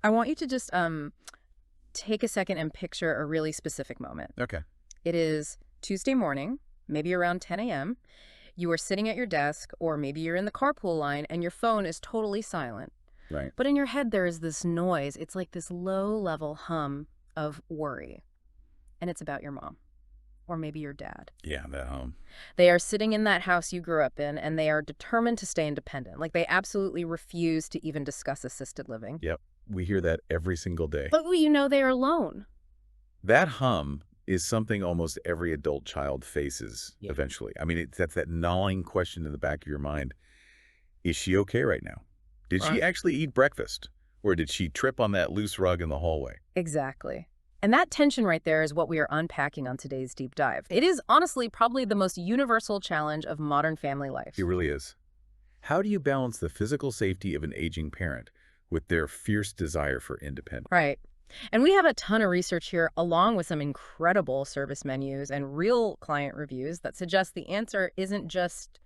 I want you to just take a second and picture a really specific moment. Okay. It is Tuesday morning, maybe around 10 a.m. You are sitting at your desk, or maybe you're in the carpool line, and your phone is totally silent. Right. But in your head, there is this noise. It's like this low-level hum of worry. And it's about your mom, or maybe your dad. Yeah, the home. They are sitting in that house you grew up in, and they are determined to stay independent. Like, they absolutely refuse to even discuss assisted living. Yep. We hear that every single day. But you know they are alone. That hum is something almost every adult child faces eventually. I mean, that's that gnawing question in the back of your mind. Is she okay right now? Did she actually eat breakfast? Or did she trip on that loose rug in the hallway? Exactly. And that tension right there is what we are unpacking on today's deep dive. It is honestly probably the most universal challenge of modern family life. It really is. How do you balance the physical safety of an aging parent with their fierce desire for independence? Right. And we have a ton of research here, along with some incredible service menus and real client reviews that suggest the answer isn't just,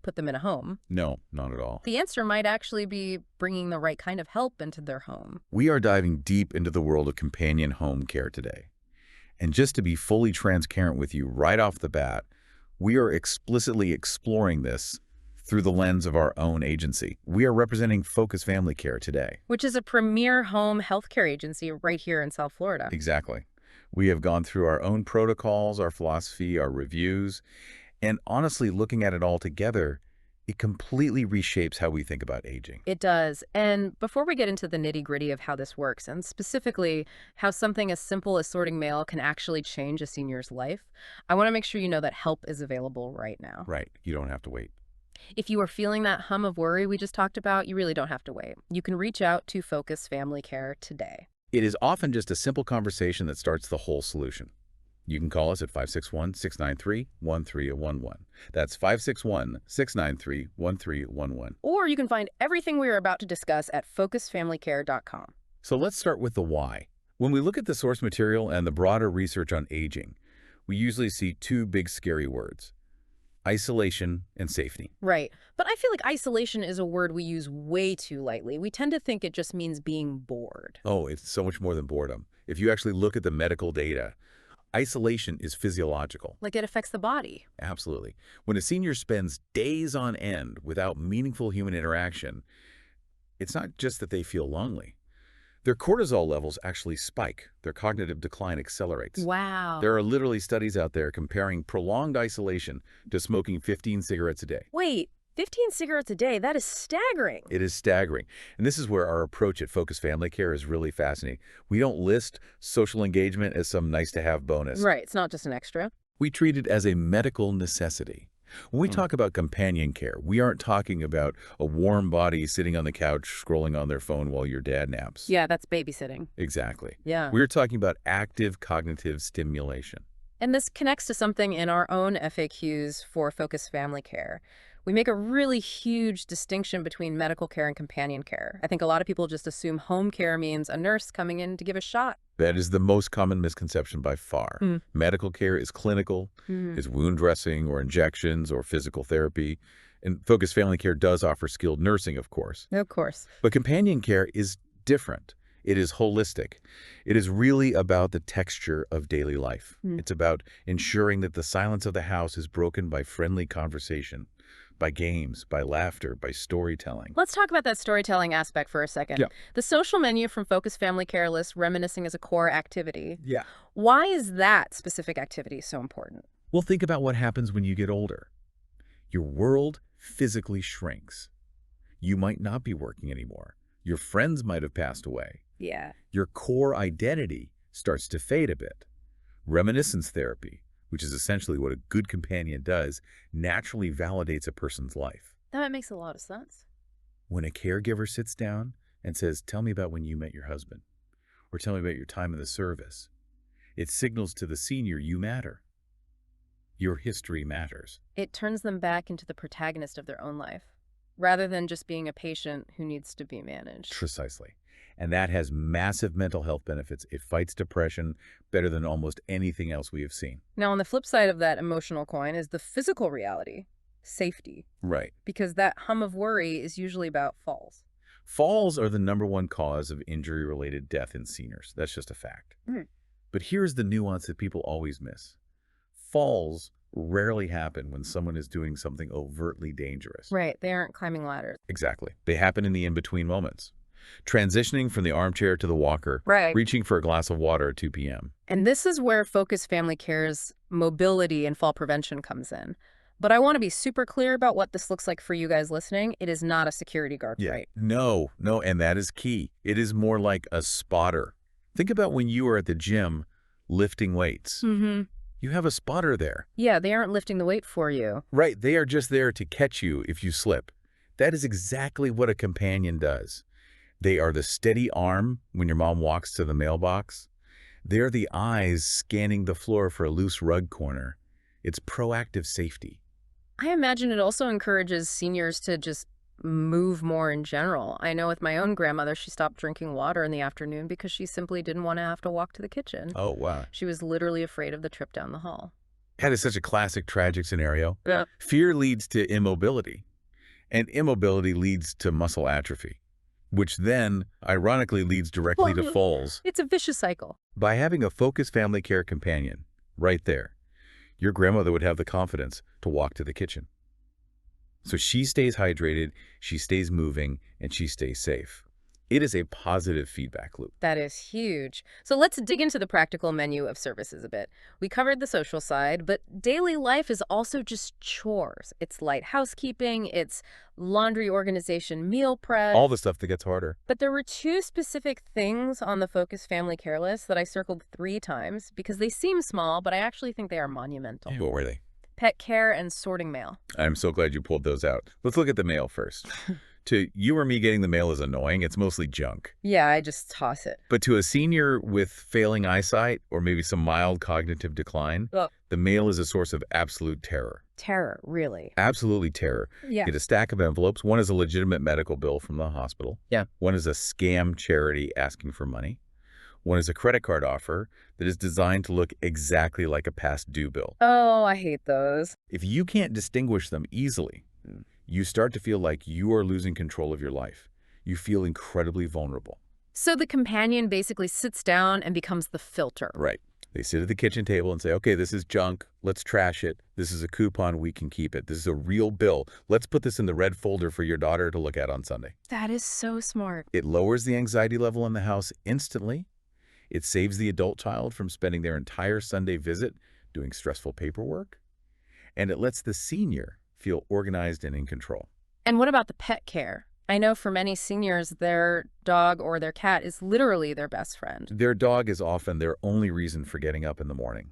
put them in a home. No, not at all. The answer might actually be bringing the right kind of help into their home. We are diving deep into the world of companion home care today. And just to be fully transparent with you right off the bat, we are explicitly exploring this through the lens of our own agency. We are representing Focus Family Care today. Which is a premier home healthcare agency right here in South Florida. Exactly. We have gone through our own protocols, our philosophy, our reviews, and honestly, looking at it all together, it completely reshapes how we think about aging. It does. And before we get into the nitty-gritty of how this works, and specifically how something as simple as sorting mail can actually change a senior's life, I want to make sure you know that help is available right now. Right. You don't have to wait. If you are feeling that hum of worry we just talked about, you really don't have to wait. You can reach out to Focus Family Care today. It is often just a simple conversation that starts the whole solution. You can call us at 561-693-1311. That's 561-693-1311. Or you can find everything we are about to discuss at focusfamilycare.com. So let's start with the why. When we look at the source material and the broader research on aging, we usually see two big scary words: isolation and safety. Right. But I feel like isolation is a word we use way too lightly. We tend to think it just means being bored. Oh, it's so much more than boredom. If you actually look at the medical data, isolation is physiological. Like it affects the body. Absolutely. When a senior spends days on end without meaningful human interaction, it's not just that they feel lonely. Their cortisol levels actually spike. Their cognitive decline accelerates. Wow. There are literally studies out there comparing prolonged isolation to smoking 15 cigarettes a day. Wait, 15 cigarettes a day? That is staggering. It is staggering. And this is where our approach at Focus Family Care is really fascinating. We don't list social engagement as some nice-to-have bonus. Right. It's not just an extra. We treat it as a medical necessity. When we talk about companion care, we aren't talking about a warm body sitting on the couch scrolling on their phone while your dad naps. Yeah, that's babysitting. Exactly. Yeah. We're talking about active cognitive stimulation. And this connects to something in our own FAQs for Focus Family Care. We make a really huge distinction between medical care and companion care. I think a lot of people just assume home care means a nurse coming in to give a shot. That is the most common misconception by far. Medical care is clinical, is wound dressing or injections or physical therapy. And Focus Family Care does offer skilled nursing, of course. Of course. But companion care is different. It is holistic. It is really about the texture of daily life. It's about ensuring that the silence of the house is broken by friendly conversation, by games, by laughter, by storytelling. Let's talk about that storytelling aspect for a second. Yeah. The social menu from Focus Family Care lists reminiscing as a core activity. Yeah. Why is that specific activity so important? Well, think about what happens when you get older. Your world physically shrinks. You might not be working anymore. Your friends might have passed away. Yeah. Your core identity starts to fade a bit. Reminiscence therapy, which is essentially what a good companion does, naturally validates a person's life. That makes a lot of sense. When a caregiver sits down and says, "Tell me about when you met your husband," or "Tell me about your time in the service," it signals to the senior you matter. Your history matters. It turns them back into the protagonist of their own life, rather than just being a patient who needs to be managed. Precisely. And that has massive mental health benefits. It fights depression better than almost anything else we have seen. Now, on the flip side of that emotional coin is the physical reality, safety, Right. because that hum of worry is usually about falls. Falls are the #1 cause of injury-related death in seniors. That's just a fact. Mm. But here's the nuance that people always miss. Falls rarely happen when someone is doing something overtly dangerous. Right, they aren't climbing ladders. Exactly. They happen in the in-between moments. Transitioning from the armchair to the walker, Right. reaching for a glass of water at 2 p.m. And this is where Focus Family Care's mobility and fall prevention comes in. But I want to be super clear about what this looks like for you guys listening. It is not a security guard fight. No, and that is key. It is more like a spotter. Think about when you are at the gym lifting weights. Mm-hmm. You have a spotter there. Yeah, they aren't lifting the weight for you. Right, they are just there to catch you if you slip. That is exactly what a companion does. They are the steady arm when your mom walks to the mailbox. They're the eyes scanning the floor for a loose rug corner. It's proactive safety. I imagine it also encourages seniors to just move more in general. I know with my own grandmother, she stopped drinking water in the afternoon because she simply didn't want to have to walk to the kitchen. Oh, wow. She was literally afraid of the trip down the hall. That is such a classic tragic scenario. Yeah. Fear leads to immobility, and immobility leads to muscle atrophy, which then, ironically, leads directly to falls. It's a vicious cycle. By having a Focus Family Care companion right there, your grandmother would have the confidence to walk to the kitchen. So she stays hydrated, she stays moving, and she stays safe. It is a positive feedback loop. That is huge. So let's dig into the practical menu of services a bit. We covered the social side, but daily life is also just chores. It's light housekeeping, it's laundry organization, meal prep. All the stuff that gets harder. But there were two specific things on the Focus Family Care list that I circled 3 times because they seem small, but I actually think they are monumental. What were they? Pet care and sorting mail. I'm so glad you pulled those out. Let's look at the mail first. To you or me, getting the mail is annoying. It's mostly junk. Yeah, I just toss it. But to a senior with failing eyesight or maybe some mild cognitive decline, Ugh. the mail is a source of absolute terror. Terror, really. Absolutely terror. Yeah. Get a stack of envelopes. One is a legitimate medical bill from the hospital. Yeah. One is a scam charity asking for money. One is a credit card offer that is designed to look exactly like a past due bill. Oh, I hate those. If you can't distinguish them easily, you start to feel like you are losing control of your life. You feel incredibly vulnerable. So the companion basically sits down and becomes the filter. Right. They sit at the kitchen table and say, okay, this is junk. Let's trash it. This is a coupon. We can keep it. This is a real bill. Let's put this in the red folder for your daughter to look at on Sunday. That is so smart. It lowers the anxiety level in the house instantly. It saves the adult child from spending their entire Sunday visit doing stressful paperwork. And it lets the senior feel organized and in control. And what about the pet care? I know for many seniors, their dog or their cat is literally their best friend. Their dog is often their only reason for getting up in the morning.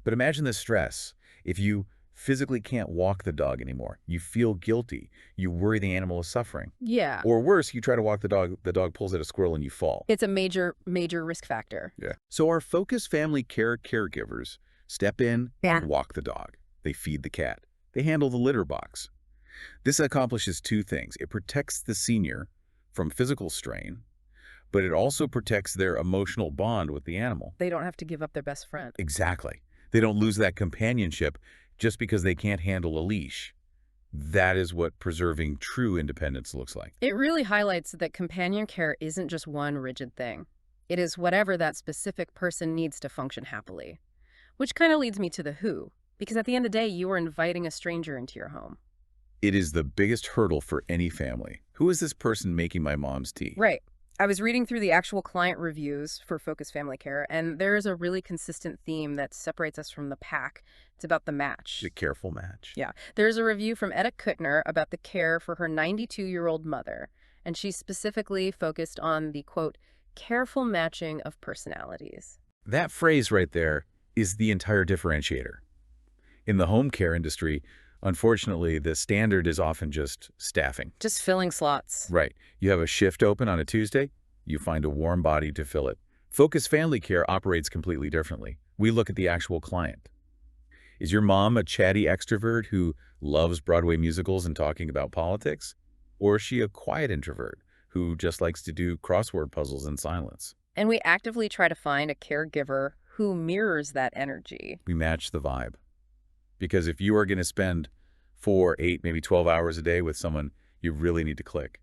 But imagine the stress. If you physically can't walk the dog anymore, you feel guilty, you worry the animal is suffering. Yeah. Or worse, you try to walk the dog pulls at a squirrel and you fall. It's a major risk factor. Yeah. So our Focus Family Care caregivers step in and walk the dog. They feed the cat. They handle the litter box. This accomplishes 2 things. It protects the senior from physical strain, but it also protects their emotional bond with the animal. They don't have to give up their best friend. Exactly. They don't lose that companionship just because they can't handle a leash. That is what preserving true independence looks like. It really highlights that companion care isn't just one rigid thing. It is whatever that specific person needs to function happily. Which kind of leads me to the who. Because at the end of the day, you are inviting a stranger into your home. It is the biggest hurdle for any family. Who is this person making my mom's tea? Right. I was reading through the actual client reviews for Focus Family Care, and there is a really consistent theme that separates us from the pack. It's about the match. The careful match. Yeah. There's a review from Etta Kuttner about the care for her 92-year-old mother, and she specifically focused on the, quote, careful matching of personalities. That phrase right there is the entire differentiator. In the home care industry, unfortunately, the standard is often just staffing. Just filling slots. Right. You have a shift open on a Tuesday, you find a warm body to fill it. Focus Family Care operates completely differently. We look at the actual client. Is your mom a chatty extrovert who loves Broadway musicals and talking about politics? Or is she a quiet introvert who just likes to do crossword puzzles in silence? And we actively try to find a caregiver who mirrors that energy. We match the vibe. Because if you are going to spend 4, 8, maybe 12 hours a day with someone, you really need to click.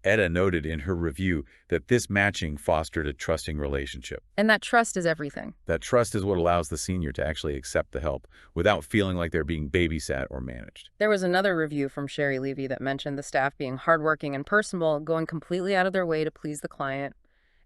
Etta noted in her review that this matching fostered a trusting relationship. And that trust is everything. That trust is what allows the senior to actually accept the help without feeling like they're being babysat or managed. There was another review from Sherry Levy that mentioned the staff being hardworking and personable, going completely out of their way to please the client.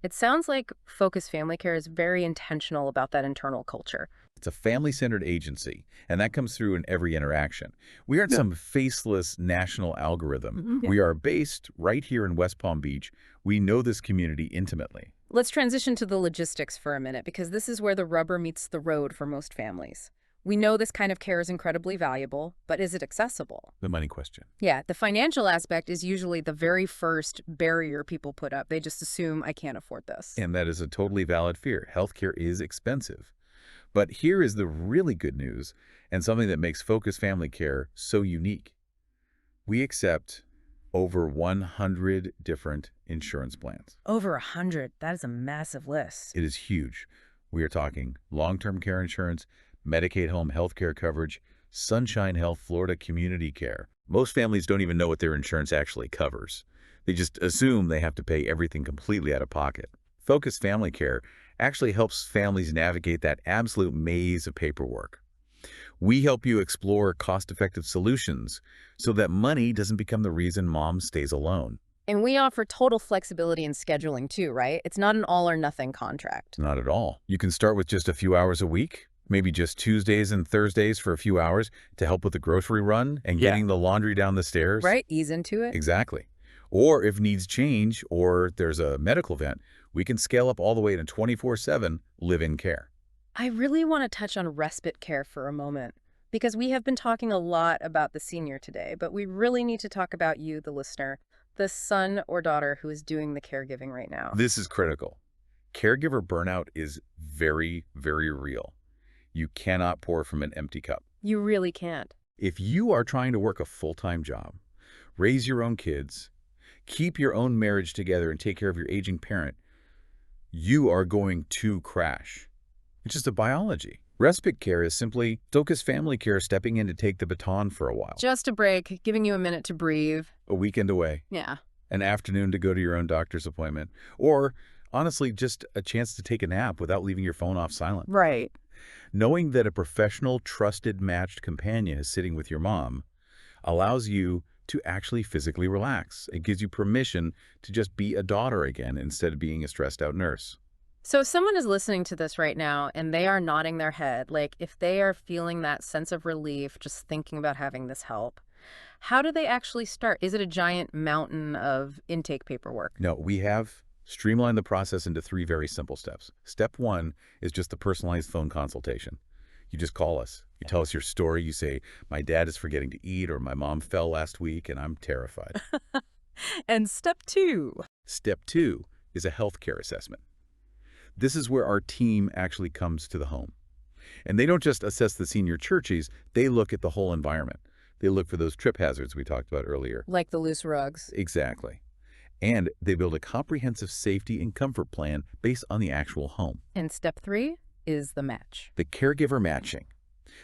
It sounds like Focus Family Care is very intentional about that internal culture. It's a family-centered agency, and that comes through in every interaction. We aren't some faceless national algorithm. We are based right here in West Palm Beach. We know this community intimately. Let's transition to the logistics for a minute, because this is where the rubber meets the road for most families. We know this kind of care is incredibly valuable, but is it accessible? The money question. Yeah, the financial aspect is usually the very first barrier people put up. They just assume I can't afford this. And that is a totally valid fear. Healthcare is expensive. But here is the really good news, and something that makes Focus Family Care so unique. We accept over 100 different insurance plans. Over 100. That is a massive list. It is huge. We are talking long-term care insurance, Medicaid home health care coverage, Sunshine Health Florida Community Care. Most families don't even know what their insurance actually covers. They just assume they have to pay everything completely out of pocket. Focus Family Care actually helps families navigate that absolute maze of paperwork. We help you explore cost-effective solutions so that money doesn't become the reason mom stays alone. And we offer total flexibility in scheduling too, right? It's not an all-or-nothing contract. Not at all. You can start with just a few hours a week, maybe just Tuesdays and Thursdays for a few hours to help with the grocery run and getting the laundry down the stairs. Right? Ease into it. Exactly. Or if needs change or there's a medical event, we can scale up all the way to 24/7 live-in care. I really want to touch on respite care for a moment, because we have been talking a lot about the senior today, but we really need to talk about you, the listener, the son or daughter who is doing the caregiving right now. This is critical. Caregiver burnout is very, very real. You cannot pour from an empty cup. You really can't. If you are trying to work a full-time job, raise your own kids, keep your own marriage together, and take care of your aging parent, you are going to crash. It's just a biology. Respite care is simply Focus Family Care stepping in to take the baton for a while. Just a break, giving you a minute to breathe. A weekend away, Yeah. an afternoon to go to your own doctor's appointment, or honestly, just a chance to take a nap without leaving your phone off silent. Right. Knowing that a professional, trusted, matched companion is sitting with your mom allows you to actually physically relax. It gives you permission to just be a daughter again instead of being a stressed-out nurse. So if someone is listening to this right now and they are nodding their head, like if they are feeling that sense of relief just thinking about having this help, how do they actually start? Is it a giant mountain of intake paperwork? No, we have streamlined the process into 3 very simple steps. Step 1 is just the personalized phone consultation. You just call us. You tell us your story. You say, my dad is forgetting to eat, or my mom fell last week and I'm terrified. And step 2. Step 2 is a healthcare assessment. This is where our team actually comes to the home. And they don't just assess the senior churches, they look at the whole environment. They look for those trip hazards we talked about earlier. Like the loose rugs. Exactly. And they build a comprehensive safety and comfort plan based on the actual home. And step 3 is the match. The caregiver matching.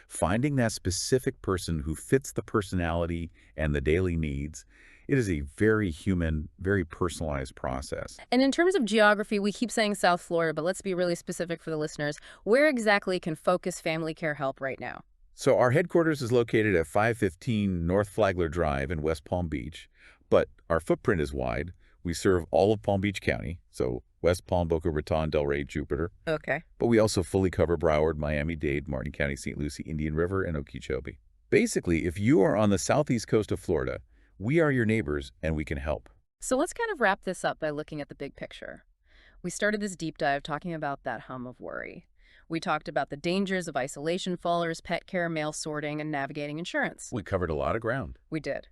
Finding that specific person who fits the personality and the daily needs. It is a very human, very personalized process. And in terms of geography, we keep saying South Florida, but let's be really specific for the listeners. Where exactly can Focus Family Care help right now? So our headquarters is located at 515 North Flagler Drive in West Palm Beach, but our footprint is wide. We serve all of Palm Beach County, so West Palm, Boca Raton, Delray, Jupiter. Okay. But we also fully cover Broward, Miami-Dade, Martin County, St. Lucie, Indian River, and Okeechobee. Basically, if you are on the southeast coast of Florida, we are your neighbors and we can help. So let's kind of wrap this up by looking at the big picture. We started this deep dive talking about that hum of worry. We talked about the dangers of isolation fallers, pet care, mail sorting, and navigating insurance. We covered a lot of ground. We did.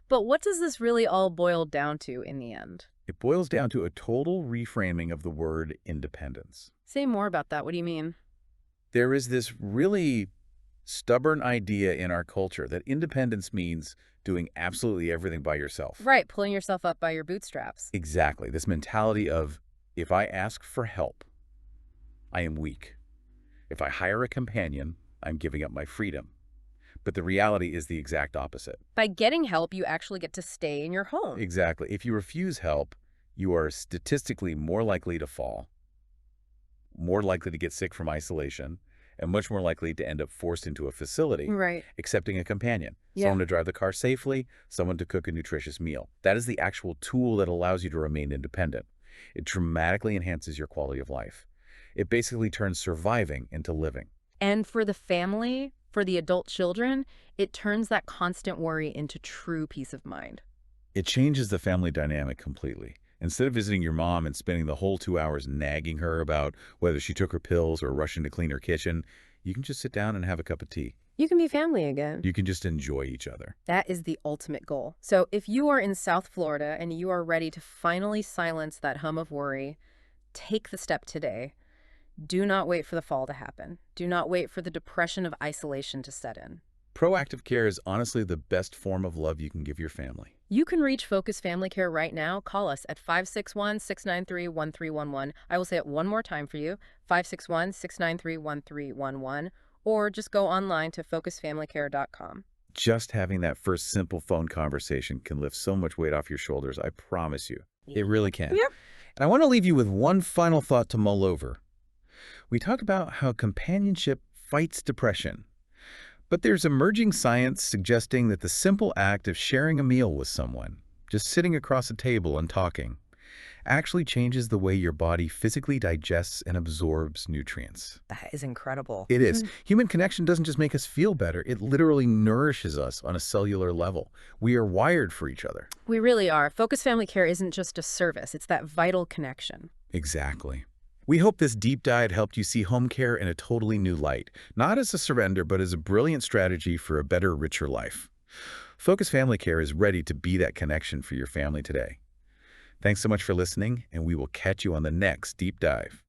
But what does this really all boil down to in the end? It boils down to a total reframing of the word independence. Say more about that. What do you mean? There is this really stubborn idea in our culture that independence means doing absolutely everything by yourself. Right, pulling yourself up by your bootstraps. Exactly. This mentality of, if I ask for help, I am weak. If I hire a companion, I'm giving up my freedom. But the reality is the exact opposite. By getting help, you actually get to stay in your home. Exactly. If you refuse help, you are statistically more likely to fall, more likely to get sick from isolation, and much more likely to end up forced into a facility, Right. accepting a companion, Yeah. someone to drive the car safely, someone to cook a nutritious meal. That is the actual tool that allows you to remain independent. It dramatically enhances your quality of life. It basically turns surviving into living. And for the family, for the adult children, it turns that constant worry into true peace of mind. It changes the family dynamic completely. Instead of visiting your mom and spending the whole 2 hours nagging her about whether she took her pills or rushing to clean her kitchen, you can just sit down and have a cup of tea. You can be family again. You can just enjoy each other. That is the ultimate goal. So if you are in South Florida and you are ready to finally silence that hum of worry, take the step today. Do not wait for the fall to happen. Do not wait for the depression of isolation to set in. Proactive care is honestly the best form of love you can give your family. You can reach Focus Family Care right now. Call us at 561-693-1311. I will say it one more time for you, 561-693-1311, or just go online to focusfamilycare.com. Just having that first simple phone conversation can lift so much weight off your shoulders, I promise you. It really can. Yep. And I want to leave you with one final thought to mull over. We talk about how companionship fights depression. But there's emerging science suggesting that the simple act of sharing a meal with someone, just sitting across a table and talking, actually changes the way your body physically digests and absorbs nutrients. That is incredible. It is. Human connection doesn't just make us feel better, it literally nourishes us on a cellular level. We are wired for each other. We really are. Focus Family Care isn't just a service, it's that vital connection. Exactly. We hope this deep dive helped you see home care in a totally new light, not as a surrender, but as a brilliant strategy for a better, richer life. Focus Family Care is ready to be that connection for your family today. Thanks so much for listening, and we will catch you on the next deep dive.